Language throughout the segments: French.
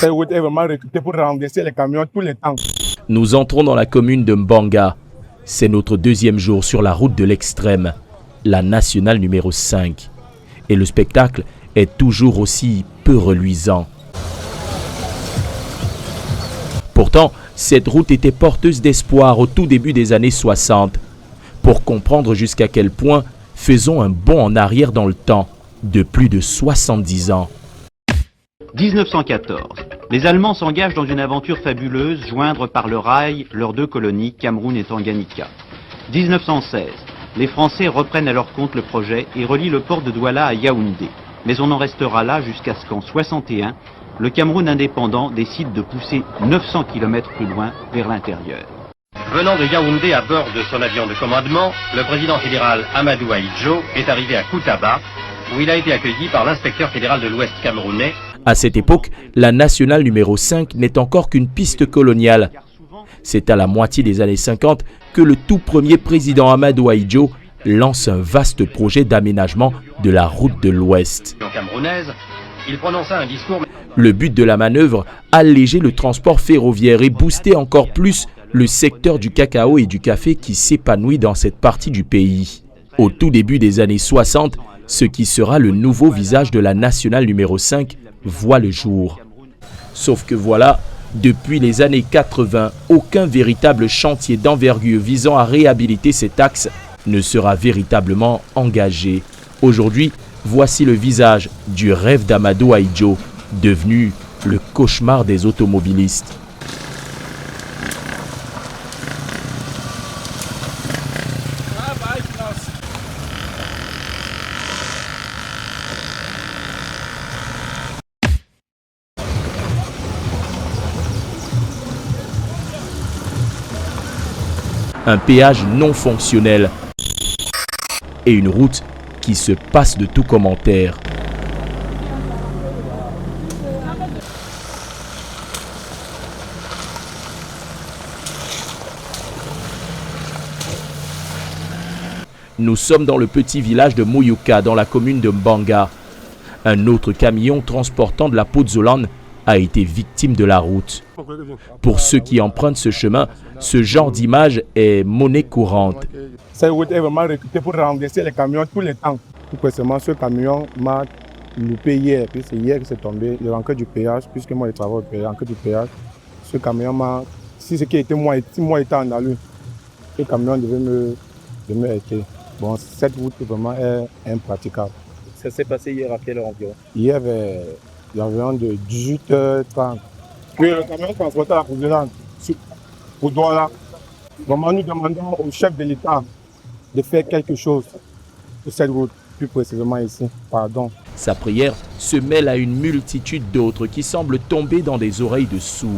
Cette route est vraiment récupérée pour renverser les camions tous les temps. Nous entrons dans la commune de Mbanga. C'est notre deuxième jour sur la route de l'extrême, la nationale numéro 5. Et le spectacle est toujours aussi peu reluisant. Pourtant, cette route était porteuse d'espoir au tout début des années 60. Pour comprendre jusqu'à quel point, faisons un bond en arrière dans le temps, de plus de 70 ans. 1914. Les Allemands s'engagent dans une aventure fabuleuse, joindre par le rail leurs deux colonies, Cameroun et Tanganyika. 1916. Les Français reprennent à leur compte le projet et relient le port de Douala à Yaoundé. Mais on en restera là jusqu'à ce qu'en 61, le Cameroun indépendant décide de pousser 900 km plus loin vers l'intérieur. Venant de Yaoundé à bord de son avion de commandement, le président fédéral Amadou Ahidjo est arrivé à Koutaba, où il a été accueilli par l'inspecteur fédéral de l'Ouest camerounais. À cette époque, la nationale numéro 5 n'est encore qu'une piste coloniale. C'est à la moitié des années 50 que le tout premier président Amadou Ahidjo lance un vaste projet d'aménagement de la route de l'Ouest. Il prononça un discours. Le but de la manœuvre, alléger le transport ferroviaire et booster encore plus le secteur du cacao et du café qui s'épanouit dans cette partie du pays. Au tout début des années 60, ce qui sera le nouveau visage de la nationale numéro 5 voit le jour. Sauf que voilà, depuis les années 80, aucun véritable chantier d'envergure visant à réhabiliter cet axe ne sera véritablement engagé. Aujourd'hui, voici le visage du rêve d'Amadou Ahidjo, devenu le cauchemar des automobilistes. Un péage non fonctionnel et une route qui se passe de tout commentaire. Nous sommes dans le petit village de Mouyouka, dans la commune de Mbanga. Un autre camion transportant de la pozzolan a été victime de la route. Pour ceux qui empruntent ce chemin, ce genre d'image est monnaie courante. Cette route est vraiment récupérée pour renverser les camions tous les temps. Tout précisément, ce camion m'a loupé hier, puis c'est hier que c'est tombé, le rancœur du péage, puisque moi je travaille au péage, rancœur du péage. Ce camion m'a, si ce qui était moi était en allure, ce camion devait me aider. Bon, cette route vraiment est impraticable. Ça s'est passé hier à quelle heure environ? Hier, il y avait environ de 18h30. Puis le camion transportait la pozzolan pour Douala. Vraiment, nous demandons au chef de l'État de faire quelque chose pour cette route, plus précisément ici. Pardon. Sa prière se mêle à une multitude d'autres qui semblent tomber dans des oreilles de sourds.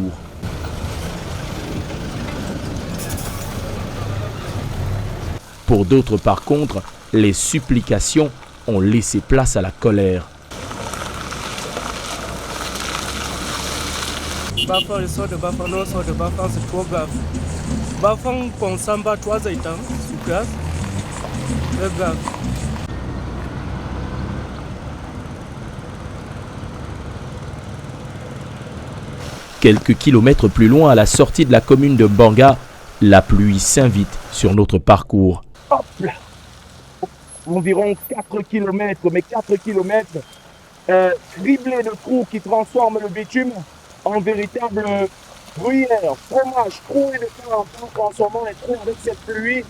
Pour d'autres, par contre, les supplications ont laissé place à la colère. Bafang, le sort de Bafang, le sort de Bafang, c'est trop grave. Bafang, Ponsamba, 3 états, c'est grave. Très grave. Quelques kilomètres plus loin, à la sortie de la commune de Mbanga, la pluie s'invite sur notre parcours. Hop là. Environ 4 km, mais 4 km criblés de trous qui transforment le bitume en véritable bruyère, fromage, trous et de temps en temps, transformant les trous avec cette pluie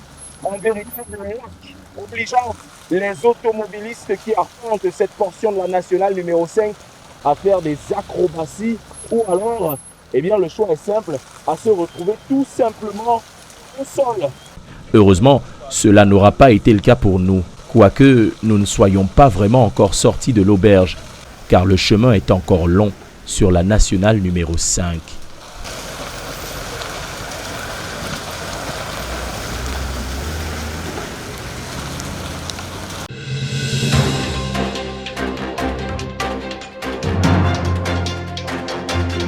en véritable lac, obligeant les automobilistes qui affrontent cette portion de la nationale numéro 5 à faire des acrobaties ou alors, eh bien, le choix est simple, à se retrouver tout simplement au sol. Heureusement, cela n'aura pas été le cas pour nous, quoique nous ne soyons pas vraiment encore sortis de l'auberge, car le chemin est encore long sur la nationale numéro 5.